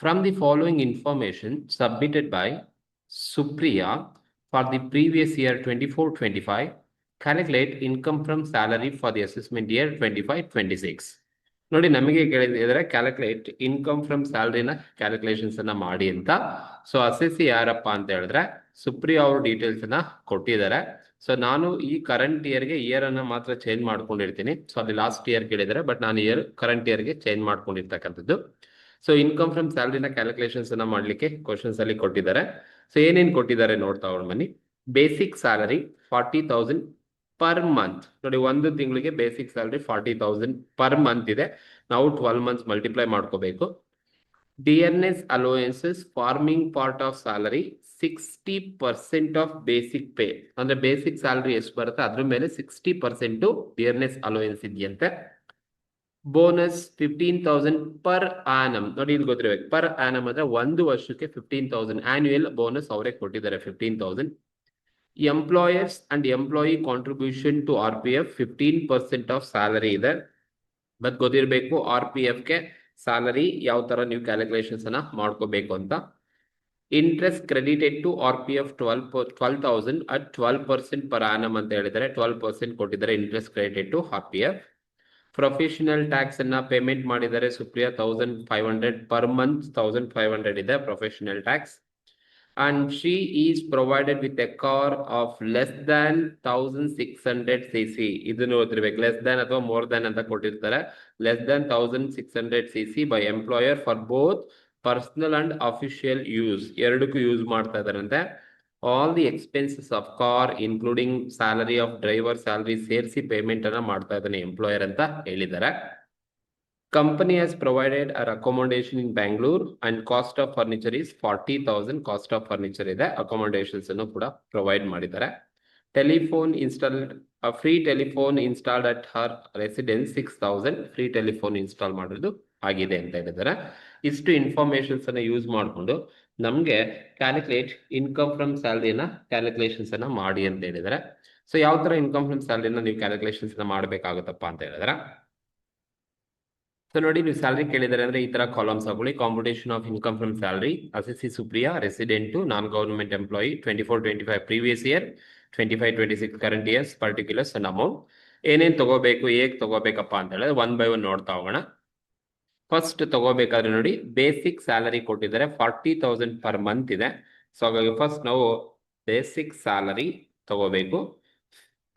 From the following information submitted by Supriya for the previous year 24-25, calculate income from salary for the assessment year 25-26. ನೋಡಿ ನಮಗೆ ಕೇಳಿದ್ರೆ calculate income from ಸ್ಯಾಲರಿನ calculations ಅನ್ನ ಮಾಡಿ ಅಂತ. So assessee ಯಾರಪ್ಪ ಅಂತ ಹೇಳಿದ್ರೆ ಸುಪ್ರಿಯಾ ಅವರು ಡೀಟೇಲ್ಸ್ ಅನ್ನ ಕೊಟ್ಟಿದ್ದಾರೆ. ಸೊ ನಾನು ಈ ಕರೆಂಟ್ ಇಯರ್ಗೆ ಇಯರ್ ಅನ್ನ ಮಾತ್ರ ಚೇಂಜ್ ಮಾಡ್ಕೊಂಡಿರ್ತೀನಿ. ಸೊ ಅಲ್ಲಿ ಲಾಸ್ಟ್ ಇಯರ್ ಕೇಳಿದರೆ, ಬಟ್ ನಾನು ಕರೆಂಟ್ ಇಯರ್ಗೆ ಚೇಂಜ್ ಮಾಡ್ಕೊಂಡಿರ್ತಕ್ಕಂಥದ್ದು. ಸೊ ಇನ್ಕಮ್ ಫ್ರಮ್ ಸ್ಯಾಲರಿನ ಕ್ಯಾಲ್ಕುಲೇಷನ್ಸ್ ಅನ್ನ ಮಾಡ್ಲಿಕ್ಕೆ ಕ್ವಶನ್ಸ್ ಅಲ್ಲಿ ಕೊಟ್ಟಿದ್ದಾರೆ. ಸೊ ಏನೇನ್ ಕೊಟ್ಟಿದ್ದಾರೆ ನೋಡ್ತಾ ಹೋಗೋಣ ಬನ್ನಿ. Basic salary 40,000 per month. ನೋಡಿ, ಒಂದು ತಿಂಗಳಿಗೆ ಬೇಸಿಕ್ ಸ್ಯಾಲರಿ 40,000 ಪರ್ ಮಂತ್ ಇದೆ. ನಾವು 12 ಮಂತ್ಸ್ ಮಲ್ಟಿಪ್ಲೈ ಮಾಡ್ಕೋಬೇಕು. Dearness allowances farming part of salary 60% of basic pay. ಅಂದ್ರೆ ಬೇಸಿಕ್ ಸ್ಯಾಲರಿ ಎಷ್ಟು ಬರುತ್ತೆ ಅದ್ರ ಮೇಲೆ 60% ಡಿಯರ್ನೆಸ್ ಅಲೋಯನ್ಸ್ ಇದೆಯಂತೆ. Bonus 15,000 per annum. ನೋಡಿ, ಇಲ್ಲಿ ಗೊತ್ತಿರಬೇಕು, ಪರ್ ಆನಮ್ ಅಂದ್ರೆ ಒಂದು ವರ್ಷಕ್ಕೆ 15,000 ಆನ್ಯುಯಲ್ ಬೋನಸ್ ಅವರೇ ಕೊಟ್ಟಿದ್ದಾರೆ 15,000. Employers and employee contribution to RPF 15% of salary ಇದೆ. ಬಟ್ ಗೊತ್ತಿರಬೇಕು RPF ಗೆ ಸ್ಯಾಲರಿ ಯಾವ ತರ ನೀವು ಕ್ಯಾಲ್ಕುಲೇಷನ್ಸ್ ಅನ್ನ ಮಾಡ್ಕೋಬೇಕು ಅಂತ. Interest credited to RPF 12,000 at 12% per annum ಅಂತ ಹೇಳಿದರೆ 12% ಕೊಟ್ಟಿದ್ದಾರೆ interest credited to RPF. Professional tax ಅನ್ನ ಪೇಮೆಂಟ್ ಮಾಡಿದ್ದಾರೆ ಸುಪ್ರಿಯಾ 1,500 ಪರ್ ಮಂತ್. 1,500 ಇದೆ professional tax. And she is provided with a car of less than 1,600 cc. ಇದನ್ನು ಓದಿರ್ಬೇಕು, ಲೆಸ್ ದ್ಯಾನ್ ಅಥವಾ more than ಅಂತ ಕೊಟ್ಟಿರ್ತಾರೆ. Less than 1,600 cc by employer for both personal and official use. ಎರಡಕ್ಕೂ use ಮಾಡ್ತಾ ಇದಾರಂತೆ. All the expenses of car including salary of driver salary ಸೇರಿಸಿ payment ಅನ್ನ ಮಾಡ್ತಾ ಇದ್ದಾನೆ ಎಂಪ್ಲಾಯರ್ ಅಂತ ಹೇಳಿದ್ದಾರೆ. Company has provided a accommodation in Bangalore and cost of furniture is 40,000. Cost of furniture ಇದೆ, accommodations ಅನ್ನು ಕೂಡ ಪ್ರೊವೈಡ್ ಮಾಡಿದ್ದಾರೆ. Telephone installed, free telephone installed at her residence 6,000. Free telephone install ಮಾಡೋದು ಆಗಿದೆ ಅಂತ ಹೇಳಿದ್ದಾರೆ. ಇಷ್ಟು ಇನ್ಫಾರ್ಮೇಶನ್ಸ್ ಅನ್ನ ಯೂಸ್ ಮಾಡಿಕೊಂಡು ನಮ್ಗೆ ಕ್ಯಾಲ್ಕುಲೇಟ್ ಇನ್ಕಮ್ ಫ್ರಮ್ ಸ್ಯಾಲರಿನ ಕ್ಯಾಲ್ಕುಲೇಷನ್ಸ್ ಅನ್ನ ಮಾಡಿ ಅಂತ ಹೇಳಿದ್ದಾರೆ. ಸೊ ಯಾವ ತರ ಇನ್ಕಮ್ ಫ್ರಮ್ ಸ್ಯಾಲರಿನ ನೀವು ಕ್ಯಾಲ್ಕುಲೇಷನ್ಸ್ ಅನ್ನ ಮಾಡ್ಬೇಕಾಗುತ್ತಪ್ಪ ಅಂತ ಹೇಳಿದ್ರೆ, ಸೊ ನೋಡಿ, ನೀವು ಸ್ಯಾಲರಿ ಕೇಳಿದರೆ ಅಂದ್ರೆ ಈ ತರ ಕಾಲಮ್ಸ್ ಹಾಕೊಳ್ಳಿ. Computation of income from salary, assessee Supriya, resident, non government employee, 24-25 previous year, 25-26 current years, particulars and amount. ಏನೇನ್ ತಗೋಬೇಕು, ಹೇಗ್ ತಗೋಬೇಕಪ್ಪ ಅಂತ ಹೇಳಿದ್ರೆ ಒನ್ ಬೈ ಒನ್ ನೋಡ್ತಾ ಹೋಗೋಣ. ಫಸ್ಟ್ ತಗೋಬೇಕಾದ್ರೆ ನೋಡಿ, ಬೇಸಿಕ್ ಸ್ಯಾಲರಿ ಕೊಟ್ಟಿದ್ದಾರೆ 40,000 ಪರ್ ಮಂತ್ ಇದೆ. ಸೊ ಹಾಗಾಗಿ ಫಸ್ಟ್ ನಾವು ಬೇಸಿಕ್ ಸ್ಯಾಲರಿ ತಗೋಬೇಕು.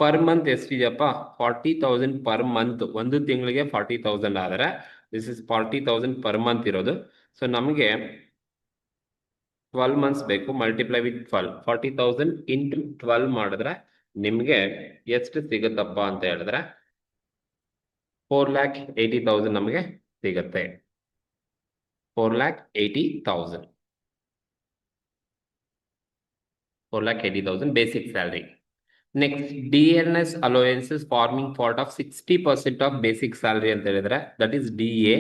ಪರ್ ಮಂತ್ ಎಷ್ಟಿದೆಯಪ್ಪ, 40,000 ಪರ್ ಮಂತ್. ಒಂದು ತಿಂಗಳಿಗೆ 40,000 ಆದರೆ ದಿಸ್ ಇಸ್ 40,000 ಪರ್ ಮಂತ್ ಇರೋದು. ಸೊ ನಮಗೆ 12 ಮಂತ್ಸ್ ಬೇಕು. ಮಲ್ಟಿಪ್ಲೈ ವಿತ್ 12, 40,000 ಇಂಟು 12 ಮಾಡಿದ್ರೆ ನಿಮ್ಗೆ ಎಷ್ಟು ಸಿಗುತ್ತಪ್ಪ ಅಂತ ಹೇಳಿದ್ರೆ 4,80,000 ನಮಗೆ ಸಿಗುತ್ತೆ. 4,80,000 basic salary. Next, DNS allowances farming part of 60% of basic salary ಅಂತ ಹೇಳಿದ್ರೆ ದಟ್ ಈಸ್ DA.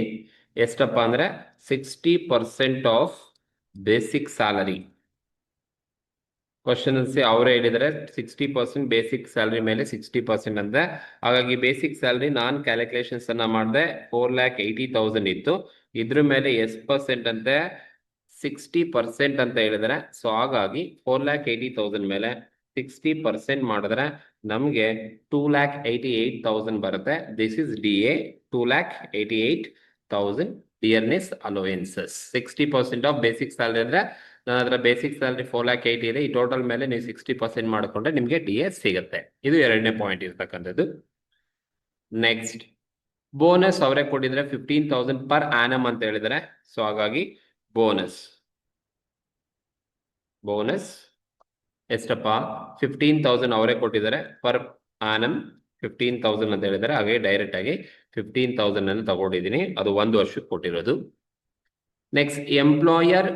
ಎಷ್ಟಪ್ಪ ಅಂದ್ರೆ 60% ಆಫ್ ಬೇಸಿಕ್ ಸ್ಯಾಲರಿ. ಕ್ವಶನ್ ಅವರೇ ಹೇಳಿದರೆ 60% ಬೇಸಿಕ್ ಸ್ಯಾಲರಿ ಮೇಲೆ 60% ಅಂದ್ರೆ. ಹಾಗಾಗಿ ಬೇಸಿಕ್ ಸ್ಯಾಲರಿ ನಾನ್ ಕ್ಯಾಲ್ಕುಲೇಷನ್ಸ್ ಅನ್ನ ಮಾಡಿದೆ 4,80,000 ಇತ್ತು. ಇದ್ರ ಮೇಲೆ ಎಷ್ಟು ಪರ್ಸೆಂಟ್ ಅಂತೆ, 60% ಅಂತ ಹೇಳಿದ್ರೆ. ಸೊ ಹಾಗಾಗಿ 4,80,000 ಮೇಲೆ 60% ಮಾಡಿದ್ರೆ ನಮ್ಗೆ 2,88,000 ಬರುತ್ತೆ. This is DA, 2,88,000 dearness allowances. 60% of basic salary ಅಂದ್ರೆ ನನ್ನ ಹತ್ರ ಬೇಸಿಕ್ ಸ್ಯಾಲರಿ 4,80,000 ಇದೆ. ಈ ಟೋಟಲ್ ಮೇಲೆ ನೀವು 60% ಮಾಡಿಕೊಂಡ್ರೆ ನಿಮ್ಗೆ DA ಸಿಗುತ್ತೆ. ಇದು ಎರಡನೇ ಪಾಯಿಂಟ್ ಇರ್ತಕ್ಕಂಥದ್ದು. ನೆಕ್ಸ್ಟ್, ಬೋನಸ್ ಅವರೇ ಕೊಟ್ಟಿದ್ರೆ 15,000 ಪರ್ ಆನಮ್ ಅಂತ ಹೇಳಿದರೆ. ಸೊ ಹಾಗಾಗಿ ಬೋನಸ್ ಎಷ್ಟಪ್ಪ, 15,000 ಅವರೇ ಕೊಟ್ಟಿದ್ದಾರೆ ಪರ್ ಆನಮ್. 15,000 ಅಂತ ಹೇಳಿದರೆ ಹಾಗೆ ಡೈರೆಕ್ಟ್ ಆಗಿ 15,000 ಅನ್ನು ತಗೊಂಡಿದ್ದೀನಿ. ಅದು ಒಂದು ವರ್ಷಕ್ಕೆ ಕೊಟ್ಟಿರೋದು. Next, employer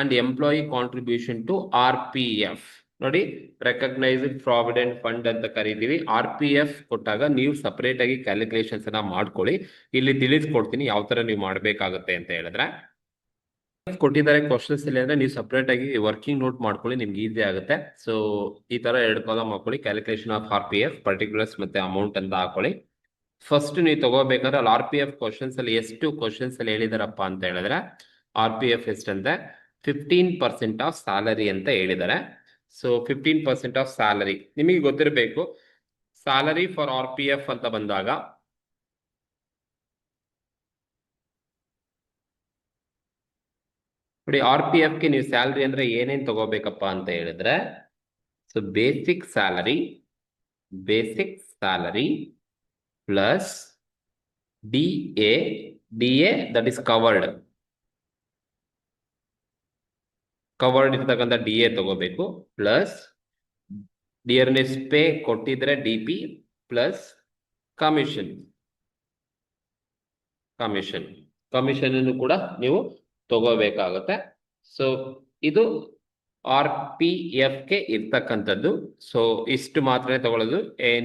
and employee contribution to RPF. ನೋಡಿ, ರೆಕಗ್ನೈಸ್ಡ್ ಪ್ರಾವಿಡೆಂಟ್ ಫಂಡ್ ಅಂತ ಕರಿತೀವಿ. RPF ಕೊಟ್ಟಾಗ ನೀವು ಸಪರೇಟ್ ಆಗಿ ಕ್ಯಾಲ್ಕುಲೇಷನ್ಸ್ ಅನ್ನ ಮಾಡ್ಕೊಳ್ಳಿ. ಇಲ್ಲಿ ತಿಳಿಸ್ಕೊಡ್ತೀನಿ ಯಾವ ತರ ನೀವು ಮಾಡ್ಬೇಕಾಗುತ್ತೆ ಅಂತ ಹೇಳಿದ್ರೆ. ಕೊಟ್ಟಿದ್ದಾರೆ ಕ್ವಶನ್ಸ್ ಇಲ್ಲಿ ಅಂದ್ರೆ ನೀವು ಸಪರೇಟ್ ಆಗಿ ವರ್ಕಿಂಗ್ ನೋಟ್ ಮಾಡ್ಕೊಳ್ಳಿ, ನಿಮ್ಗೆ ಈಸಿ ಆಗುತ್ತೆ. ಸೊ ಈ ತರ 2 ಕಾಲಮ್ ಹಾಕೊಳ್ಳಿ, ಕ್ಯಾಲ್ಕುಲೇಷನ್ ಆಫ್ RPF, ಪರ್ಟಿಕ್ಯುಲರ್ಸ್ ಮತ್ತೆ ಅಮೌಂಟ್ ಅಂತ ಹಾಕೊಳ್ಳಿ. ಫಸ್ಟ್ ನೀವು ತಗೋಬೇಕಾದ್ರೆ ಅಲ್ಲಿ RPF ಕ್ವಶನ್ಸ್ ಅಲ್ಲಿ ಎಷ್ಟು ಕ್ವಶನ್ಸ್ ಅಲ್ಲಿ ಹೇಳಿದಾರಪ್ಪ ಅಂತ ಹೇಳಿದ್ರೆ RPF ಎಷ್ಟಂದ್ರೆ 15% ಆಫ್ ಸ್ಯಾಲರಿ ಅಂತ ಹೇಳಿದ್ದಾರೆ. ಸೊ 15% ಆಫ್ ಸ್ಯಾಲರಿ ನಿಮಗೆ ಗೊತ್ತಿರಬೇಕು. ಸ್ಯಾಲರಿ ಫಾರ್ RPF ಅಂತ ಬಂದಾಗ ನೋಡಿ, RPFಗೆ ನೀವು ಸ್ಯಾಲರಿ ಅಂದ್ರೆ ಏನೇನು ತಗೋಬೇಕಪ್ಪ ಅಂತ ಹೇಳಿದ್ರೆ, so basic salary plus DA that is covered ಇರ್ತಕ್ಕಂಥ DA ತಗೋಬೇಕು, ಪ್ಲಸ್ ಡಿಯರ್ನೆಸ್ ಪೇ ಕೊಟ್ಟಿದ್ರೆ DP ಪ್ಲಸ್ ಕಮಿಷನ್ ಅನ್ನು ಕೂಡ ನೀವು ತಗೋಬೇಕಾಗುತ್ತೆ. ಸೊ ಇದು RPFಗೆ ಇರ್ತಕ್ಕಂಥದ್ದು. ಸೊ ಇಷ್ಟು ಮಾತ್ರ ತಗೊಳ್ಳೋದು,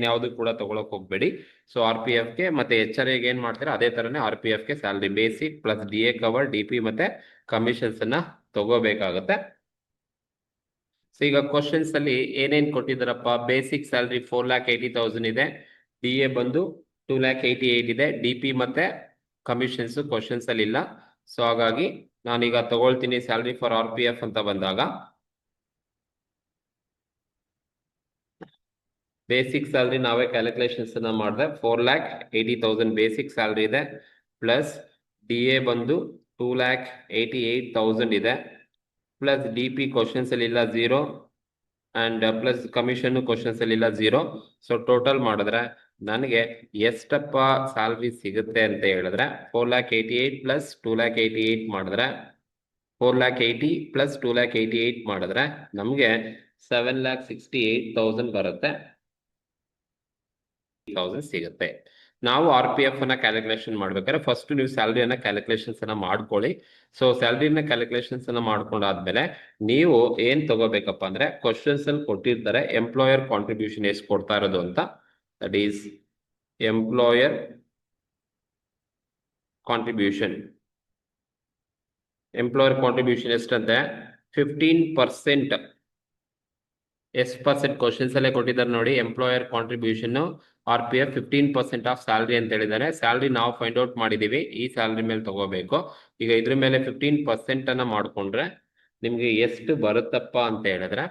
ಯಾವುದು ಕೂಡ ತಗೊಳಕ್ ಹೋಗ್ಬೇಡಿ. ಸೊ RPFಗೆ ಮತ್ತೆ HRAಗೆ ಏನ್ ಮಾಡ್ತೀರಾ ಅದೇ ತರನೇ RPFಗೆ salary basic plus DA cover DP ಮತ್ತೆ ಕಮಿಷನ್ಸ್ ಅನ್ನ ತಗೋಬೇಕಾಗುತ್ತೆ. ಸೊ ಈಗ ಕ್ವಶನ್ಸ್ ಅಲ್ಲಿ ಏನೇನ್ ಕೊಟ್ಟಿದ್ದಾರಪ್ಪ, ಬೇಸಿಕ್ ಸ್ಯಾಲರಿ 4,80,000 ಇದೆ, DA ಬಂದು 2,88,000 ಇದೆ, DP ಮತ್ತೆ ಕಮಿಷನ್ಸ್ ಕ್ವಶನ್ಸ್ ಅಲ್ಲಿ ಇಲ್ಲ. ಸೊ ಹಾಗಾಗಿ ನಾನೀಗ ತಗೊಳ್ತೀನಿ ಸ್ಯಾಲರಿ ಫಾರ್ RPF ಅಂತ ಬಂದಾಗ, ಬೇಸಿಕ್ ಸ್ಯಾಲರಿ ನಾವೇ ಕ್ಯಾಲ್ಕುಲೇಷನ್ಸ್ ಅನ್ನ ಮಾಡಿದ್ರೆ 4,80,000 ಬೇಸಿಕ್ ಸ್ಯಾಲರಿ ಇದೆ, ಪ್ಲಸ್ DA ಬಂದು 2,88,000 ಇದೆ, ಪ್ಲಸ್ DP ಕ್ವಶನ್ಸ್ ಅಲ್ಲಿ ಇಲ್ಲ 0, ಅಂಡ್ ಪ್ಲಸ್ ಕಮಿಷನ್ ಕ್ವಶನ್ಸ್ ಅಲ್ಲಿ ಇಲ್ಲ 0. ಸೊ ಟೋಟಲ್ ಮಾಡಿದ್ರೆ ನನಗೆ ಎಷ್ಟಪ್ಪ ಸ್ಯಾಲ್ರಿ ಸಿಗುತ್ತೆ ಅಂತ ಹೇಳಿದ್ರೆ 4,88,000 ಪ್ಲಸ್ 2,88,000 ಮಾಡಿದ್ರೆ 4,80,000 ಪ್ಲಸ್ 2,88,000 ಮಾಡಿದ್ರೆ ನಮಗೆ 7,68,000 ಬರುತ್ತೆ, ಸಿಗುತ್ತೆ. ನಾವು RPF ಅನ್ನ ಕ್ಯಾಲ್ಕುಲೇಷನ್ ಮಾಡ್ಬೇಕಾದ್ರೆ ಫಸ್ಟ್ ನೀವು ಸ್ಯಾಲರಿಯನ್ನ ಕ್ಯಾಲ್ಕುಲೇಷನ್ಸ್ ಅನ್ನ ಮಾಡ್ಕೊಳ್ಳಿ. ಸೊ ಸ್ಯಾಲರಿನ ಕ್ಯಾಲ್ಕುಲೇಷನ್ಸ್ ಅನ್ನ ಮಾಡ್ಕೊಂಡಾದ್ಮೇಲೆ ನೀವು ಏನ್ ತಗೋಬೇಕಪ್ಪ ಅಂದ್ರೆ, ಕ್ವಶನ್ಸ್ ಅಲ್ಲಿ ಕೊಟ್ಟಿರ್ತಾರೆ ಎಂಪ್ಲಾಯರ್ ಕಾಂಟ್ರಿಬ್ಯೂಷನ್ ಎಷ್ಟು ಕೊಡ್ತಾ ಇರೋದು ಅಂತ. ದಟ್ ಈಸ್ ಎಂಪ್ಲಾಯರ್ ಕಾಂಟ್ರಿಬ್ಯೂಷನ್ ಎಷ್ಟಂತೆ 15%. ಎಷ್ಟು ಪರ್ಸೆಂಟ್ ಕ್ವಶನ್ಸ್ ಅಲ್ಲೇ ಕೊಟ್ಟಿದ್ದಾರೆ ನೋಡಿ. Employer contribution RPF 15% of salary ಅಂತ ಹೇಳಿದ್ದಾರೆ. ಸ್ಯಾಲರಿ ನಾವು ಫೈಂಡ್ ಔಟ್ ಮಾಡಿದೀವಿ, ಈ ಸ್ಯಾಲರಿ ಮೇಲೆ ತಗೋಬೇಕು. ಈಗ ಇದ್ರ ಮೇಲೆ 15% ಅನ್ನ ಮಾಡ್ಕೊಂಡ್ರೆ ನಿಮ್ಗೆ ಎಷ್ಟು ಬರುತ್ತಪ್ಪ ಅಂತ ಹೇಳಿದ್ರೆ,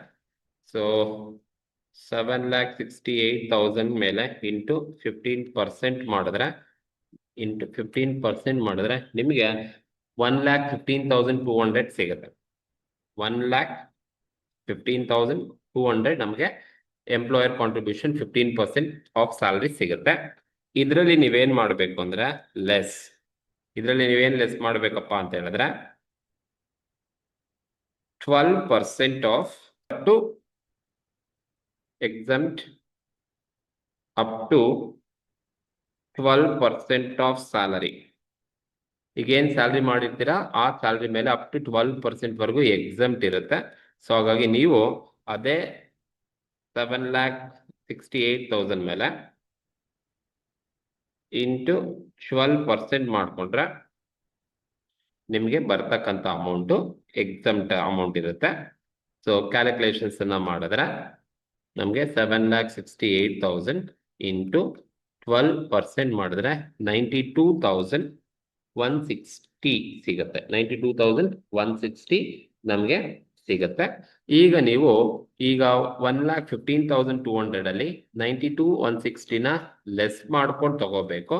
ಸೊ 7,68,000 ಮೇಲೆ ಇಂಟು 15% ಮಾಡಿದ್ರೆ ನಿಮಗೆ 1,15,200 ಸಿಗುತ್ತೆ. 1,15,200 ನಮಗೆ ಎಂಪ್ಲಾಯರ್ ಕಾಂಟ್ರಿಬ್ಯೂಷನ್ 15% ಆಫ್ ಸ್ಯಾಲರಿ ಸಿಗುತ್ತೆ. ಇದರಲ್ಲಿ ನೀವೇನ್ ಮಾಡಬೇಕು ಅಂದ್ರೆ ಲೆಸ್ ಮಾಡಬೇಕಪ್ಪ ಅಂತ ಹೇಳಿದ್ರೆ 12% of to exempt up to 12% of salary. ಈಗ ಏನ್ ಸ್ಯಾಲರಿ ಮಾಡಿರ್ತೀರಾ ಆ ಸ್ಯಾಲರಿ ಮೇಲೆ ಅಪ್ ಟು 12% ವರೆಗೂ ಎಕ್ಸಮ್ಟ್ ಇರುತ್ತೆ. ಸೊ ಹಾಗಾಗಿ ನೀವು ಅದೇ 7,68,000 ಮೇಲೆ ಇಂಟು 12% ಮಾಡ್ಕೊಂಡ್ರೆ ನಿಮಗೆ ಬರ್ತಕ್ಕಂಥ ಅಮೌಂಟು ಎಕ್ಸಮ್ಟ್ ಅಮೌಂಟ್ ಇರುತ್ತೆ. ಸೊ ಕ್ಯಾಲ್ಕುಲೇಷನ್ಸ್ ಅನ್ನ ಮಾಡಿದ್ರೆ ನಮಗೆ 7,68,000 ಇಂಟು 12% ಮಾಡಿದ್ರೆ 92,160 ಸಿಗುತ್ತೆ. 92,160 ನಮಗೆ ಸಿಗುತ್ತೆ. ಈಗ ನೀವು 1,15,200 ಅಲ್ಲಿ 92,160ನ ಲೆಸ್ ಮಾಡ್ಕೊಂಡು ತಗೋಬೇಕು.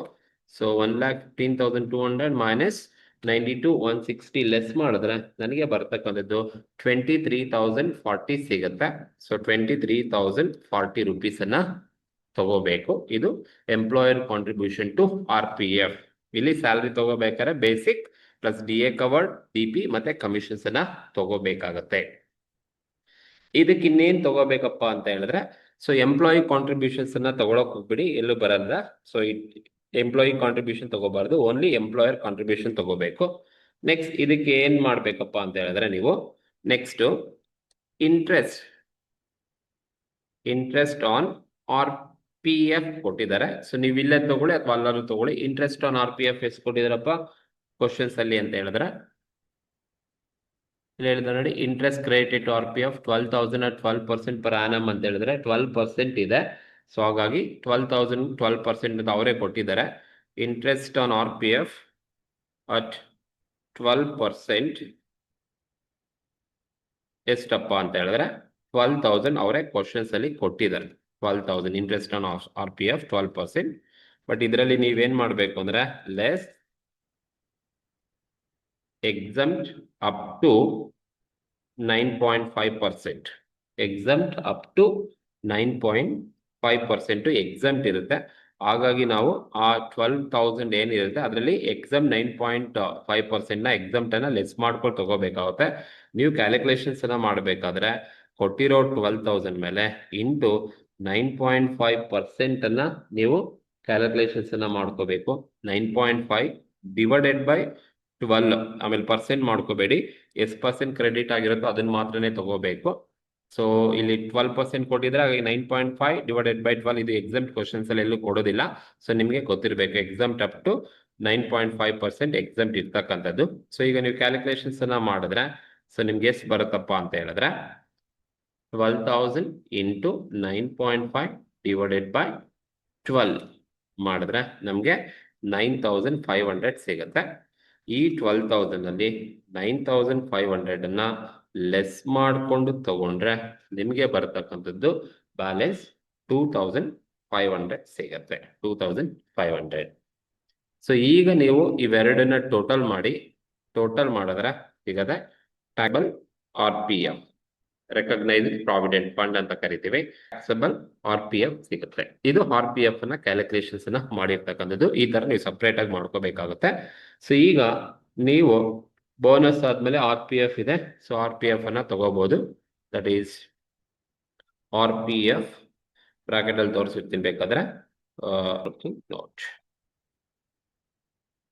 ಸೊ 1,15,200 ಮೈನಸ್ 92,160 ಲೆಸ್ ಮಾಡಿದ್ರೆ ನನಗೆ ಬರ್ತಕ್ಕಂಥದ್ದು 23,040 ಸಿಗುತ್ತೆ. ಸೊ 23,040 ರುಪೀಸ್ ಅನ್ನ ತಗೋಬೇಕು. ಇದು ಎಂಪ್ಲಾಯರ್ ಕಾಂಟ್ರಿಬ್ಯೂಷನ್ ಟು RPF. ಇಲ್ಲಿ ಸ್ಯಾಲರಿ ತಗೋಬೇಕಾದ್ರೆ basic plus DA covered DP ಮತ್ತೆ ಕಮಿಷನ್ಸ್ ಅನ್ನ ತಗೋಬೇಕಾಗತ್ತೆ. ಇದಕ್ಕೆ ಇನ್ನೇನ್ ತಗೋಬೇಕಪ್ಪ ಅಂತ ಹೇಳಿದ್ರೆ, ಸೊ ಎಂಪ್ಲಾಯಿ ಕಾಂಟ್ರಿಬ್ಯೂಷನ್ಸ್ ಅನ್ನ ತಗೊಳಕ್ ಹೋಗ್ಬಿಡಿ, ಎಲ್ಲೂ ಬರಲ್ಲ. ಸೊ ಎಂಪ್ಲಾಯಿ ಕಾಂಟ್ರಿಬ್ಯೂಷನ್ ತಗೋಬಾರ್ದು, ಓನ್ಲಿ ಎಂಪ್ಲಾಯರ್ ಕಾಂಟ್ರಿಬ್ಯೂಷನ್ ತಗೋಬೇಕು. ನೆಕ್ಸ್ಟ್ ಇದಕ್ಕೆ ಏನ್ ಮಾಡ್ಬೇಕಪ್ಪ ಅಂತ ಹೇಳಿದ್ರೆ, ನೀವು ನೆಕ್ಸ್ಟ್ ಇಂಟ್ರೆಸ್ಟ್ ಆನ್ RPF ಕೊಟ್ಟಿದ್ದಾರೆ. ಸೊ ನೀವು ಇಲ್ಲೇ ತಗೊಳ್ಳಿ ಅಥವಾ ಎಲ್ಲರೂ ತಗೊಳ್ಳಿ. ಇಂಟ್ರೆಸ್ಟ್ ಆನ್ RPF ಎಷ್ಟು ಕೊಟ್ಟಿದಾರಪ್ಪ ಕ್ವಶನ್ಸ್ ಅಲ್ಲಿ ಅಂತ ಹೇಳಿದ್ರೆ, ನೋಡಿ, interest credited to RPF 12,000 at 12% per annum ಅಂತ ಹೇಳಿದ್ರೆ 12% ಇದೆ. ಸೊ ಹಾಗಾಗಿ 12,000 12% ಅಂತ ಅವರೇ ಕೊಟ್ಟಿದ್ದಾರೆ. ಇಂಟ್ರೆಸ್ಟ್ ಆನ್ RPF ಅಟ್ 12% ಎಷ್ಟಪ್ಪ ಅಂತ ಹೇಳಿದ್ರೆ 12,000 ಅವರೇ ಕ್ವಶನ್ಸ್ ಅಲ್ಲಿ ಕೊಟ್ಟಿದ್ದಾರೆ. 12,000 ಇಂಟ್ರೆಸ್ಟ್ ಆನ್ RPF 12%. ಬಟ್ ಇದರಲ್ಲಿ ನೀವೇನ್ ಮಾಡ್ಬೇಕು ಅಂದ್ರೆ less exempt up to 9.5%. exempt up to 9.5% exempt ಇರುತ್ತೆ. ಹಾಗಾಗಿ ನಾವು ಆ 12,000 ಏನಿರುತ್ತೆ ಅದರಲ್ಲಿ ಎಕ್ಸಾಮ್ 9.5% ಎಕ್ಸಾಮ್ಟ್ ಅನ್ನ ಲೆಸ್ ಮಾಡ್ಕೊಂಡು ತಗೋಬೇಕಾಗುತ್ತೆ. ನೀವು ಕ್ಯಾಲ್ಕುಲೇಷನ್ಸ್ ಅನ್ನ ಮಾಡಬೇಕಾದ್ರೆ ಕೊಟ್ಟಿರೋ 12,000 ಮೇಲೆ ಇಂಟು 9.5% ಅನ್ನ ನೀವು ಕ್ಯಾಲ್ಕುಲೇಷನ್ಸ್ ಅನ್ನ ಮಾಡ್ಕೋಬೇಕು. 9.5 ಡಿವೈಡೆಡ್ ಬೈ 12, ಆಮೇಲೆ ಪರ್ಸೆಂಟ್ ಮಾಡ್ಕೋಬೇಡಿ. ಎಷ್ಟು ಪರ್ಸೆಂಟ್ ಕ್ರೆಡಿಟ್ ಆಗಿರುತ್ತೋ ಅದನ್ನ ಮಾತ್ರನೇ ತಗೋಬೇಕು. ಸೊ ಇಲ್ಲಿ 12% ಕೊಟ್ಟಿದ್ರೆ 9.5 ಡಿವೈಡೆಡ್ ಬೈ 12 ಇದು ಎಕ್ಸಾಮ್ಟ್ ಕ್ವಶನ್ಸ್ ಅಲ್ಲಿ ಎಲ್ಲೂ ಕೊಡೋದಿಲ್ಲ. ಸೊ ನಿಮಗೆ ಗೊತ್ತಿರಬೇಕು ಎಕ್ಸಾಮ್ಟ್ ಅಪ್ ಟು 9.5% ಎಕ್ಸಾಮ್ಟ್ ಇರ್ತಕ್ಕಂಥದ್ದು. ಸೊ ಈಗ ನೀವು ಕ್ಯಾಲ್ಕುಲೇಷನ್ಸ್ ಅನ್ನ ಮಾಡಿದ್ರೆ ಸೊ ನಿಮ್ಗೆ ಎಷ್ಟು ಬರುತ್ತಪ್ಪ ಅಂತ ಹೇಳಿದ್ರೆ 12,000 ಇಂಟು 9.5 ಡಿವೈಡೆಡ್ ಬೈ 12 ಮಾಡಿದ್ರೆ ನಮಗೆ 9,500 ಸಿಗುತ್ತೆ. ಈ 12,000 ಅಲ್ಲಿ 9,500 ಅನ್ನ ಲೆಸ್ ಮಾಡಿಕೊಂಡು ತಗೊಂಡ್ರೆ ನಿಮಗೆ ಬರ್ತಕ್ಕಂಥದ್ದು ಬ್ಯಾಲೆನ್ಸ್ 2,500 ಸಿಗತ್ತೆ. 2,500. ಸೊ ಈಗ ನೀವು ಇವೆರಡನ್ನ ಟೋಟಲ್ ಮಾಡಿದ್ರೆ ಸಿಗತ್ತೆ taxable RPF, recognised provident fund ಅಂತ ಕರಿತೀವಿ. ಟ್ಯಾಕ್ಸಬಲ್ RPF ಸಿಗುತ್ತೆ. ಇದು RPF ನ ಕ್ಯಾಲ್ಕುಲೇಷನ್ಸ್ ಅನ್ನ ಮಾಡಿರ್ತಕ್ಕಂಥದ್ದು. ಈ ತರ ನೀವು ಸಪ್ರೇಟ್ ಆಗಿ ಮಾಡ್ಕೋಬೇಕಾಗುತ್ತೆ. ಸೊ ಈಗ ನೀವು ಬೋನಸ್ ಆದ್ಮೇಲೆ RPF ಇದೆ. ಸೊ RPF ಅನ್ನ ತಗೋಬಹುದು. ದಟ್ ಈಸ್ RPF ಬ್ರಾಕೆಟ್ ಅಲ್ಲಿ ತೋರಿಸಿರ್ತೀನಿ ಬೇಕಾದ್ರೆ.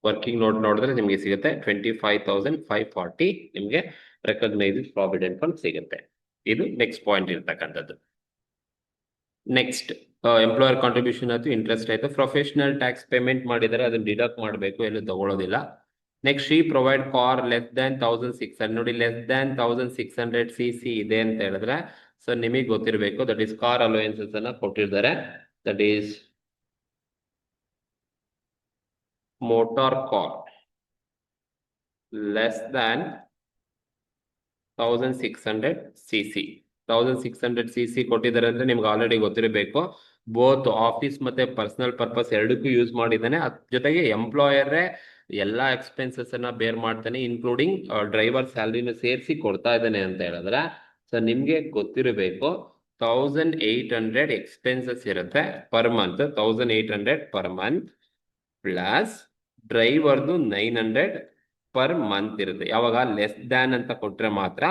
ವರ್ಕಿಂಗ್ ನೋಟ್ ನೋಡಿದ್ರೆ ನಿಮಗೆ ಸಿಗುತ್ತೆ 25,540 ನಿಮಗೆ ರೆಕಗ್ನೈಸ್ಡ್ ಪ್ರಾವಿಡೆಂಟ್ ಫಂಡ್ ಸಿಗುತ್ತೆ. ಇದು ನೆಕ್ಸ್ಟ್ ಪಾಯಿಂಟ್ ಇರ್ತಕ್ಕಂಥದ್ದು. ನೆಕ್ಸ್ಟ್ ಎಂಪ್ಲಾಯರ್ ಕಾಂಟ್ರಿಬ್ಯೂಷನ್ ಆಯ್ತು, ಇಂಟ್ರೆಸ್ಟ್ ಆಯ್ತು. ಪ್ರೊಫೆಷನಲ್ ಟ್ಯಾಕ್ಸ್ ಪೇಮೆಂಟ್ ಮಾಡಿದರೆ ಅದನ್ನ ಡಿಡಕ್ಟ್ ಮಾಡಬೇಕು, ಎಲ್ಲೂ ತಗೊಳ್ಳೋದಿಲ್ಲ. Next she provide car less than 1,600. ನೋಡಿ ಲೆಸ್ ದ್ಯಾನ್ 1,600 cc ಇದೆ ಅಂತ ಹೇಳಿದ್ರೆ ಸೊ ನಿಮಗೆ ಗೊತ್ತಿರಬೇಕು ದಟ್ ಈಸ್ ಕಾರ್ ಅಲೋಯನ್ಸಸ್ ಅನ್ನ ಕೊಟ್ಟಿದ್ದಾರೆ. That is motor car less than 1,600 cc. 1,600 cc ಕೊಟ್ಟಿದ್ದಾರೆ ಅಂದ್ರೆ ನಿಮ್ಗೆ ಆಲ್ರೆಡಿ ಗೊತ್ತಿರಬೇಕು. ಬೋತ್ ಆಫೀಸ್ ಮತ್ತೆ ಪರ್ಸನಲ್ ಪರ್ಪಸ್ ಎರಡಕ್ಕೂ ಯೂಸ್ ಮಾಡಿದ್ದಾನೆ. ಅದ್ರ ಜೊತೆಗೆ ಎಂಪ್ಲಾಯರೇ ಎಲ್ಲಾ ಎಕ್ಸ್ಪೆನ್ಸಸ್ ಅನ್ನ ಬೇರ್ ಮಾಡ್ತಾನೆ, ಇನ್ಕ್ಲೂಡಿಂಗ್ ಡ್ರೈವರ್ ಸ್ಯಾಲರಿನ ಸೇರಿಸಿ ಕೊಡ್ತಾ ಇದ್ದಾನೆ ಅಂತ ಹೇಳಿದ್ರೆ ಸೊ ನಿಮ್ಗೆ ಗೊತ್ತಿರಬೇಕು 1,800 ಎಕ್ಸ್ಪೆನ್ಸಸ್ ಇರುತ್ತೆ per month. 1,800 per month plus ಡ್ರೈವರ್ದು 900 ಪರ್ ಮಂತ್ ಇರುತ್ತೆ. ಯಾವಾಗ ಲೆಸ್ ದ್ಯಾನ್ ಅಂತ ಕೊಟ್ರೆ ಮಾತ್ರ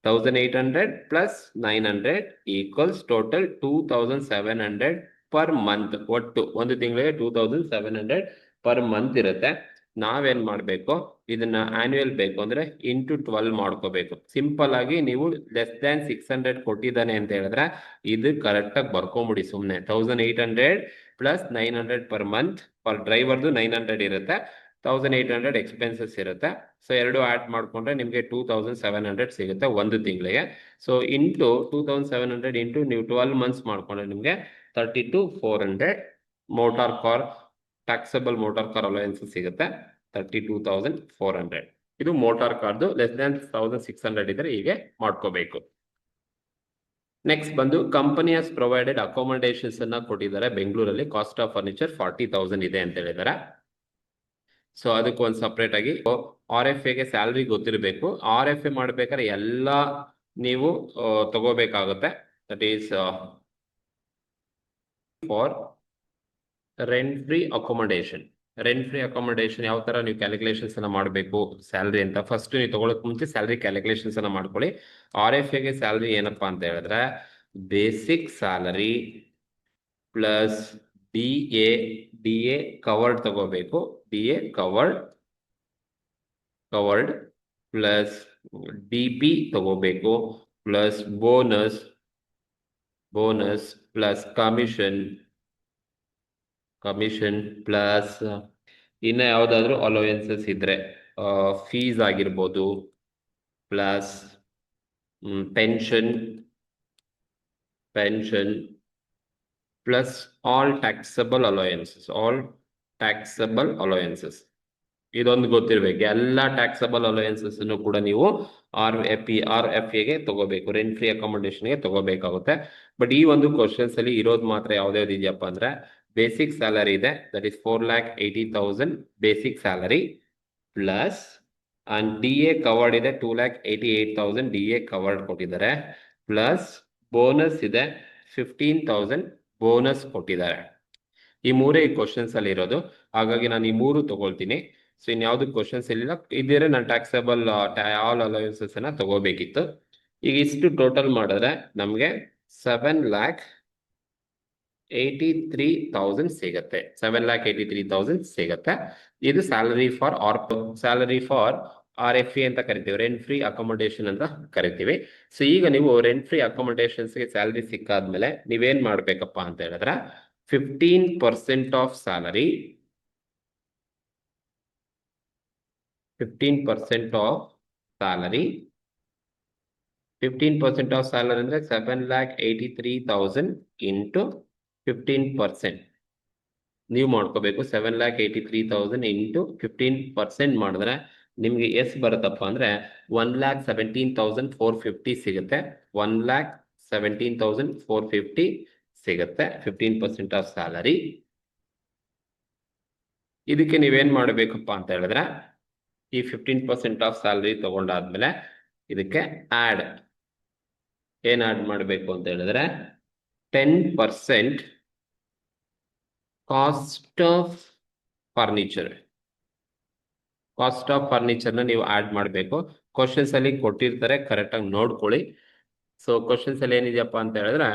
1,800 plus 900 equals total 2,700 per month. ಒಟ್ಟು ಒಂದು ತಿಂಗಳಿಗೆ 2,700 ಪರ್ ಮಂತ್ ಇರುತ್ತೆ. ನಾವೇನ್ ಮಾಡ್ಬೇಕು, ಇದನ್ನ ಆನ್ಯುಯಲ್ ಬೇಕು ಅಂದ್ರೆ ಇಂಟು 12 ಮಾಡ್ಕೋಬೇಕು. ಸಿಂಪಲ್ ಆಗಿ ನೀವು ಲೆಸ್ ದ್ಯಾನ್ 600 ಕೊಟ್ಟಿದ್ದಾನೆ ಅಂತ ಹೇಳಿದ್ರೆ ಇದು ಕರೆಕ್ಟ್ ಆಗಿ ಬರ್ಕೊಂಬಿಡಿ ಸುಮ್ನೆ. 1,800 ಪ್ಲಸ್ 900 ಪರ್ ಮಂತ್. ಪರ್ ಡ್ರೈವರ್ದು 900 ಇರುತ್ತೆ, 1,800 ಎಕ್ಸ್ಪೆನ್ಸಸ್ ಇರುತ್ತೆ. ಸೊ ಎರಡು ಆಡ್ ಮಾಡ್ಕೊಂಡ್ರೆ ನಿಮ್ಗೆ 2,700 ಸಿಗುತ್ತೆ ಒಂದು ತಿಂಗಳಿಗೆ. ಸೊ ಇಂಟು 2,700 ಇಂಟು ನೀವು 12 ಮಂತ್ಸ್ ಮಾಡ್ಕೊಂಡ್ರೆ ನಿಮ್ಗೆ 32,400 motor car taxable motor car allowance ಸಿಗುತ್ತೆ. 32,400. ಇದು ಮೋಟಾರ್ ಕಾರ್ದು ಲೆಸ್ ದ್ಯಾನ್ 1,600 ಇದ್ರೆ ಹೀಗೆ ಮಾಡ್ಕೋಬೇಕು. ನೆಕ್ಸ್ಟ್ ಬಂದು ಕಂಪನಿ ಹಸ್ ಪ್ರೊವೈಡೆಡ್ ಅಕಾಮಡೇಷನ್ಸ್ ಅನ್ನ ಕೊಟ್ಟಿದ್ದಾರೆ ಬೆಂಗಳೂರಲ್ಲಿ. ಕಾಸ್ಟ್ ಆಫ್ ಫರ್ನಿಚರ್ 40,000 ಇದೆ ಅಂತ ಹೇಳಿದ್ದಾರೆ. ಸೊ ಅದಕ್ಕೆ ಒಂದು ಸಪ್ರೇಟ್ ಆಗಿ RFA ಗೆ ಸ್ಯಾಲ್ರಿ ಗೊತ್ತಿರಬೇಕು. RFA ಮಾಡ್ಬೇಕಾದ್ರೆ ಎಲ್ಲ ನೀವು ತಗೋಬೇಕಾಗುತ್ತೆ. That is for rent free accommodation. Rent free accommodation ಯಾವ ತರ ನೀವು ಕ್ಯಾಲ್ಕುಲೇಷನ್ಸ್ ಅನ್ನ ಮಾಡಬೇಕು ಸ್ಯಾಲ್ರಿ ಅಂತ ಫಸ್ಟ್ ನೀವು ತಗೊಳಕ್ ಮುಂಚೆ ಸ್ಯಾಲ್ರಿ ಕ್ಯಾಲ್ಕುಲೇಷನ್ಸ್ ಅನ್ನ ಮಾಡ್ಕೊಳ್ಳಿ. RFA ಗೆ ಸ್ಯಾಲ್ರಿ ಏನಪ್ಪಾ ಅಂತ ಹೇಳಿದ್ರೆ basic salary plus DA covered ತಗೋಬೇಕು. DA ಕವರ್ಡ್ ಪ್ಲಸ್ DP ತಗೋಬೇಕು plus bonus plus commission plus ಇನ್ನ ಯಾವ್ದಾದ್ರು ಅಲೋಯನ್ಸಸ್ ಇದ್ರೆ ಫೀಸ್ ಆಗಿರ್ಬೋದು plus pension plus all taxable allowances. ಇದೊಂದು ಗೊತ್ತಿರ್ಬೇಕು. ಎಲ್ಲ ಟ್ಯಾಕ್ಸಬಲ್ ಅಲೋಯನ್ಸಸ್ ಕೂಡ ನೀವು ಆರ್ ಎಫ್ ಎಗೆ ತಗೋಬೇಕು, ರೆಂಟ್ ಫ್ರೀ ಅಕಾಮಿಡೇಷನ್ಗೆ ತಗೋಬೇಕಾಗುತ್ತೆ. ಬಟ್ ಈ ಒಂದು ಕ್ವಶನ್ಸ್ ಅಲ್ಲಿ ಇರೋದು ಮಾತ್ರ ಯಾವ್ದಾವ್ದು ಇದೆಯಪ್ಪ ಅಂದ್ರೆ ಬೇಸಿಕ್ ಸ್ಯಾಲರಿ ಇದೆ, that is 4,80,000 basic salary plus and D A covered ಇದೆ 2,88,000 ಡಿ ಎ ಕವರ್ಡ್ ಕೊಟ್ಟಿದ್ದಾರೆ, ಪ್ಲಸ್ ಬೋನಸ್ ಇದೆ 15,000 ಬೋನಸ್ ಕೊಟ್ಟಿದ್ದಾರೆ. ಈ ಮೂರೇ ಕ್ವಶನ್ಸ್ ಅಲ್ಲಿ ಇರೋದು, ಹಾಗಾಗಿ ನಾನು ಈ ಮೂರು ತಗೊಳ್ತೀನಿ. ಸೊ ಇನ್ಯಾವ್ದು ಕ್ವಶನ್ಸ್ ಇಲ್ಲ ಇದ್ರೆ ನಾನು ಟ್ಯಾಕ್ಸಬಲ್ ಆಲ್ ಅಲೋಯನ್ಸಸ್ ಅನ್ನ ತಗೋಬೇಕಿತ್ತು. ಈಗ ಇಷ್ಟು ಟೋಟಲ್ ಮಾಡಿದ್ರೆ ನಮ್ಗೆ 7,83,000 ಸಿಗತ್ತೆ. 7,83,000 ಸಿಗತ್ತೆ. ಇದು salary for R F A ಅಂತ ಕರಿತೀವಿ, ರೆಂಟ್ ಫ್ರೀ ಅಕಾಮಿಡೇಷನ್ ಅಂತ ಕರಿತೀವಿ. ಸೊ ಈಗ ನೀವು ರೆಂಟ್ ಫ್ರೀ ಅಕಾಮಿಡೇಷನ್ಸ್ಗೆ ಸ್ಯಾಲರಿ ಸಿಕ್ಕಾದ್ಮೇಲೆ ನೀವೇನ್ ಮಾಡ್ಬೇಕಪ್ಪ ಅಂತ ಹೇಳಿದ್ರೆ 15% of salary 15% of salary 15% of salary ಅಂದ್ರೆ 7,83,000 ಇಂಟು 15%. ನೀವು ಮಾಡ್ಕೋಬೇಕು. 7,83,000 ಇಂಟು 15% ಮಾಡಿದ್ರೆ ನಿಮ್ಗೆ ಎಷ್ಟು ಬರುತ್ತಪ್ಪ ಅಂದ್ರೆ 1,17,450 ಸಿಗುತ್ತೆ. 1,17,450 ಸಿಗುತ್ತೆ 15% ಆಫ್ ಸ್ಯಾಲರಿ. ಇದಕ್ಕೆ ನೀವೇನ್ ಮಾಡಬೇಕಪ್ಪ ಅಂತ ಹೇಳಿದ್ರೆ ಈ 15% ಆಫ್ ಸ್ಯಾಲರಿ ತಗೊಂಡಾದ್ಮೇಲೆ ಇದಕ್ಕೆ ಏನ್ ಆಡ್ ಮಾಡಬೇಕು ಅಂತ ಹೇಳಿದ್ರೆ 10% cost of furniture. Cost of ಫರ್ನಿಚರ್ನ ನೀವು ಆಡ್ ಮಾಡಬೇಕು. ಕ್ವಶನ್ಸ್ ಅಲ್ಲಿ ಕೊಟ್ಟಿರ್ತಾರೆ, ಕರೆಕ್ಟ್ ಆಗಿ ನೋಡ್ಕೊಳ್ಳಿ. ಸೊ ಕ್ವಶನ್ಸ್ ಅಲ್ಲಿ ಏನಿದೆಯಪ್ಪ ಅಂತ ಹೇಳಿದ್ರೆ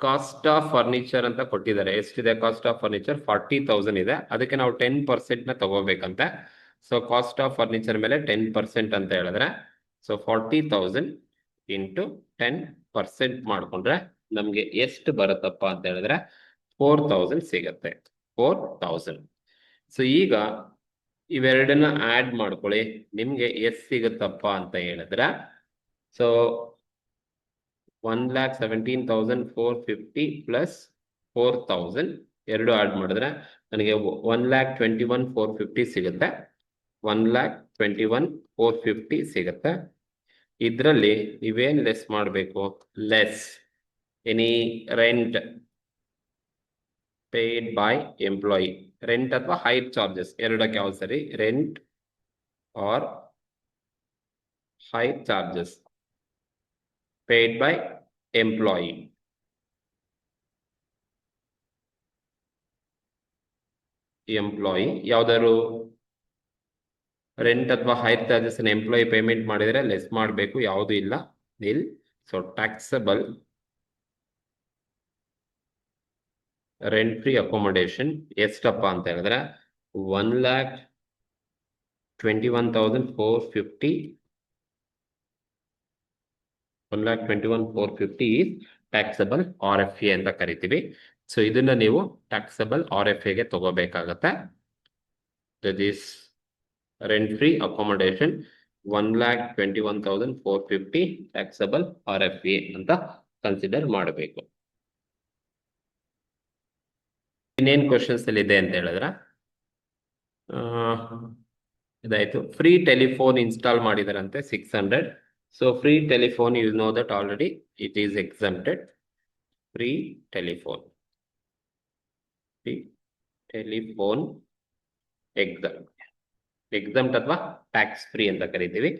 ಕಾಸ್ಟ್ ಆಫ್ ಫರ್ನಿಚರ್ ಅಂತ ಕೊಟ್ಟಿದ್ದಾರೆ. ಎಷ್ಟಿದೆ ಕಾಸ್ಟ್ ಆಫ್ ಫರ್ನಿಚರ್? 40,000 ಇದೆ. ಅದಕ್ಕೆ ನಾವು 10% ನ ತಗೋಬೇಕಂತೆ. ಸೊ ಕಾಸ್ಟ್ ಆಫ್ ಫರ್ನಿಚರ್ ಮೇಲೆ 10% ಅಂತ ಹೇಳಿದ್ರೆ ಸೊ 40,000 ಇಂಟು 10% ಮಾಡ್ಕೊಂಡ್ರೆ ನಮ್ಗೆ ಎಷ್ಟು ಬರುತ್ತಪ್ಪ ಅಂತ ಹೇಳಿದ್ರೆ 4,000 ಸಿಗತ್ತೆ. 4,000. ಸೊ ಈಗ ಇವೆರಡನ್ನ ಆಡ್ ಮಾಡ್ಕೊಳ್ಳಿ, ನಿಮ್ಗೆ ಎಷ್ಟು ಸಿಗುತ್ತಪ್ಪ ಅಂತ ಹೇಳಿದ್ರೆ ಸೊ 1,17,450 ಪ್ಲಸ್ 4,000 ಎರಡು ಆಡ್ ಮಾಡಿದ್ರೆ ನನಗೆ 1,21,450 ಸಿಗುತ್ತೆ. 1,21,450 ಸಿಗುತ್ತೆ. ಇದರಲ್ಲಿ ನೀವೇನ್ ಲೆಸ್ ಮಾಡಬೇಕು? Less any rent paid by employee. Rent ಅಥವಾ ಹೈರ್ ಚಾರ್ಜಸ್ ಎರಡಕ್ಕೆ ಯಾವ್ದು ಸರಿ? Rent or hire charges paid by employee. ಯಾವ್ದಾದ್ರು ರೆಂಟ್ ಅಥವಾ ಹೈರ್ ಚಾರ್ಜಸ್ ಎಂಪ್ಲಾಯಿ ಪೇಮೆಂಟ್ ಮಾಡಿದ್ರೆ ಲೆಸ್ ಮಾಡಬೇಕು, ಯಾವುದು ಇಲ್ಲ, nil. So taxable rent free accommodation ಎಷ್ಟಪ್ಪ ಅಂತ ಹೇಳಿದ್ರೆ 1,21,450 1,21,450 ಟ್ಯಾಕ್ಸಬಲ್ ಆರ್ ಎಫ್ ಎ ಅಂತ ಕರಿತೀವಿ. ಸೊ ಇದನ್ನ ನೀವು ಟ್ಯಾಕ್ಸಬಲ್ ಆರ್ ಎಫ್ ಎಗೆ ತಗೋಬೇಕಾಗತ್ತೆ. That is rent free accommodation 1,21,450 taxable R F A ಅಂತ ಕನ್ಸಿಡರ್ ಮಾಡಬೇಕು. ಇನ್ನೇನ್ ಕ್ವಶನ್ಸ್ ಅಲ್ಲಿ ಇದೆ ಅಂತ ಹೇಳಿದ್ರೆ ಇದಾಯ್ತು. ಫ್ರೀ ಟೆಲಿಫೋನ್ ಇನ್ಸ್ಟಾಲ್ ಮಾಡಿದಾರಂತೆ 600. So free telephone you know that already it is exempted. Free telephone exempt ಅಥವಾ ಟ್ಯಾಕ್ಸ್ ಫ್ರೀ ಅಂತ ಕರಿತೀವಿ.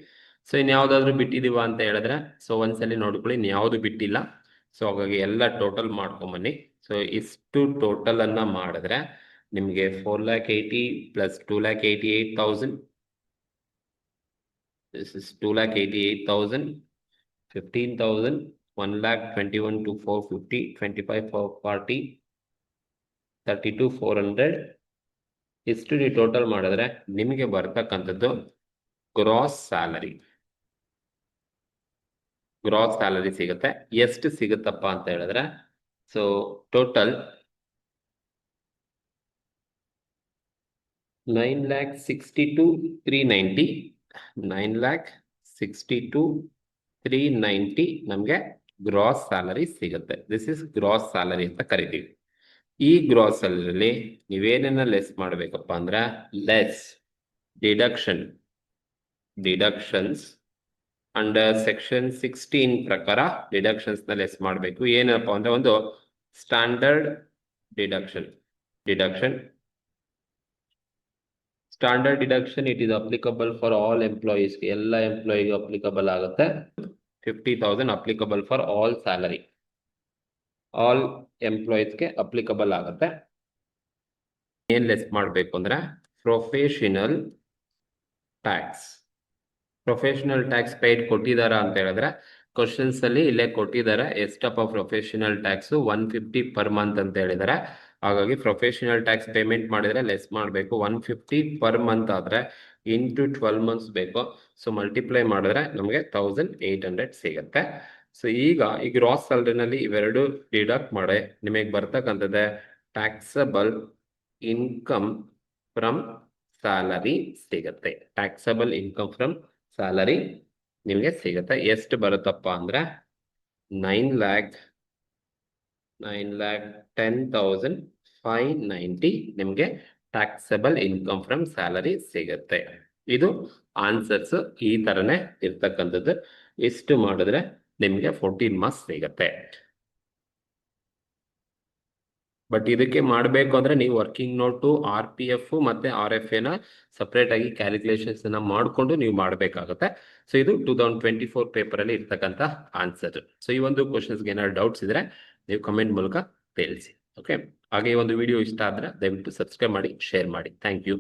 ಸೊ ಇನ್ಯಾವುದಾದ್ರೂ ಬಿಟ್ಟಿದೀವ ಅಂತ ಹೇಳಿದ್ರೆ ಸೊ ಒಂದ್ಸಲಿ ನೋಡ್ಕೊಳ್ಳಿ, ಇನ್ಯಾವುದು ಬಿಟ್ಟಿಲ್ಲ. ಸೊ ಹಾಗಾಗಿ ಎಲ್ಲ ಟೋಟಲ್ ಮಾಡ್ಕೊಂಬನ್ನಿ. ಸೊ ಇಷ್ಟು ಟೋಟಲ್ ಅನ್ನ ಮಾಡಿದ್ರೆ ನಿಮ್ಗೆ 4,80,000 ಪ್ಲಸ್ 2,88,000. This is 2,88,000, 15,000, 1,21,450, 25,440, 32,400. ಇಷ್ಟು ನೀವು ಟೋಟಲ್ ಮಾಡಿದ್ರೆ ನಿಮಗೆ ಬರ್ತಕ್ಕಂಥದ್ದು ಗ್ರಾಸ್ ಸ್ಯಾಲರಿ ಸಿಗುತ್ತೆ. ಎಷ್ಟು ಸಿಗುತ್ತಪ್ಪ ಅಂತ ಹೇಳಿದ್ರೆ ಸೊ ಟೋಟಲ್ 9,62,390 9,62,390 ನಮ್ಗೆ ಗ್ರಾಸ್ ಸ್ಯಾಲರಿ ಸಿಗುತ್ತೆ. ದಿಸ್ ಇಸ್ ಗ್ರಾಸ್ ಸ್ಯಾಲರಿ ಅಂತ ಕರಿತೀವಿ. ಈ ಗ್ರಾಸ್ ಅಲ್ಲಿ ನೀವೇನನ್ನ ಲೆಸ್ ಮಾಡ್ಬೇಕಪ್ಪ ಅಂದ್ರೆ ಲೆಸ್ ಡಿಡಕ್ಷನ್ಸ್ ಅಂಡರ್ ಸೆಕ್ಷನ್ 16 ಪ್ರಕಾರ ಡಿಡಕ್ಷನ್ಸ್ ನ ಲೆಸ್ ಮಾಡಬೇಕು. ಏನಪ್ಪ ಅಂದ್ರೆ ಒಂದು standard deduction standard deduction it is applicable for all employees, ಎಲ್ಲ ಎಂಪ್ಲಾಯಿಗೂ ಅಪ್ಲಿಕಬಲ್ ಆಗುತ್ತೆ. 50,000 applicable for all salary, all ಎಂಪ್ಲಾಯೀಸ್ಗೆ ಅಪ್ಲಿಕಬಲ್ ಆಗುತ್ತೆ. ಏನ್ ಲೆಸ್ ಮಾಡಬೇಕು ಅಂದ್ರೆ ಪ್ರೊಫೆಷನಲ್ ಟ್ಯಾಕ್ಸ್ ಪೇಯ್ಡ್ ಕೊಟ್ಟಿದಾರ ಅಂತ ಹೇಳಿದ್ರೆ ಕ್ವಶನ್ಸ್ ಅಲ್ಲಿ ಇಲ್ಲೇ ಕೊಟ್ಟಿದ್ದಾರೆ ಎಷ್ಟಪ್ಪ ಪ್ರೊಫೆಷನಲ್ ಟ್ಯಾಕ್ಸ್ 150 ಪರ್ ಮಂತ್ ಅಂತ ಹೇಳಿದ್ದಾರೆ. ಹಾಗಾಗಿ ಪ್ರೊಫೆಷನಲ್ ಟ್ಯಾಕ್ಸ್ ಪೇಮೆಂಟ್ ಮಾಡಿದ್ರೆ ಲೆಸ್ ಮಾಡಬೇಕು. 150 ಪರ್ ಮಂತ್ ಆದ್ರೆ ಇಂಟು 12 ಮಂತ್ಸ್ ಬೇಕು. ಸೊ ಮಲ್ಟಿಪ್ಲೈ ಮಾಡಿದ್ರೆ ನಮಗೆ 1800 ಸಿಗುತ್ತೆ. ಸೊ ಈಗ ಈ ಗ್ರಾಸ್ ಸ್ಯಾಲರಿನಲ್ಲಿ ಇವೆರಡು ಡಿಡಕ್ಟ್ ಮಾಡಿ ನಿಮಗೆ ಬರ್ತಕ್ಕಂಥದ್ದೇ ಟ್ಯಾಕ್ಸಬಲ್ ಇನ್ಕಮ್ ಫ್ರಮ್ ಸ್ಯಾಲರಿ ಸಿಗುತ್ತೆ. ಟ್ಯಾಕ್ಸಬಲ್ ಇನ್ಕಮ್ ಫ್ರಮ್ ಸ್ಯಾಲರಿ ನಿಮಗೆ ಸಿಗುತ್ತೆ. ಎಷ್ಟು ಬರುತ್ತಪ್ಪ ಅಂದ್ರೆ 9,10,590 ನಿಮಗೆ ಟ್ಯಾಕ್ಸಬಲ್ ಇನ್ಕಮ್ ಫ್ರಮ್ ಸ್ಯಾಲರಿ ಸಿಗುತ್ತೆ. ಇದು ಆನ್ಸರ್ಸ್ ಈ ತರನೇ ಇರ್ತಕ್ಕಂಥದ್ದು. ಇಷ್ಟು ಮಾಡಿದ್ರೆ ನಿಮಗೆ 14 ಮಾರ್ಕ್ಸ್ ಸಿಗುತ್ತೆ. ಬಟ್ ಇದಕ್ಕೆ ಮಾಡಬೇಕು ಅಂದ್ರೆ ನೀವು ವರ್ಕಿಂಗ್ ನೋಟು RPF ಮತ್ತೆ RFA ನ ಸಪ್ರೇಟ್ ಆಗಿ ಕ್ಯಾಲ್ಕುಲೇಷನ್ಸ್ ಅನ್ನ ಮಾಡಿಕೊಂಡು ನೀವು ಮಾಡಬೇಕಾಗುತ್ತೆ. ಸೊ ಇದು 2024 ಪೇಪರ್ ಅಲ್ಲಿ ಇರ್ತಕ್ಕಂಥ ಆನ್ಸರ್. ಸೊ ಈ ಒಂದು ಕ್ವಶನ್ಸ್ಗೆ ಏನಾದ್ರು ಡೌಟ್ಸ್ ಇದ್ರೆ ನೀವು ಕಮೆಂಟ್ ಮೂಲಕ ತಿಳಿಸಿ. ಓಕೆ, ಹಾಗೆ ಈ ಒಂದು ವಿಡಿಯೋ ಇಷ್ಟ ಆದ್ರೆ ದಯವಿಟ್ಟು ಸಬ್ಸ್ಕ್ರೈಬ್ ಮಾಡಿ, ಶೇರ್ ಮಾಡಿ. Thank you.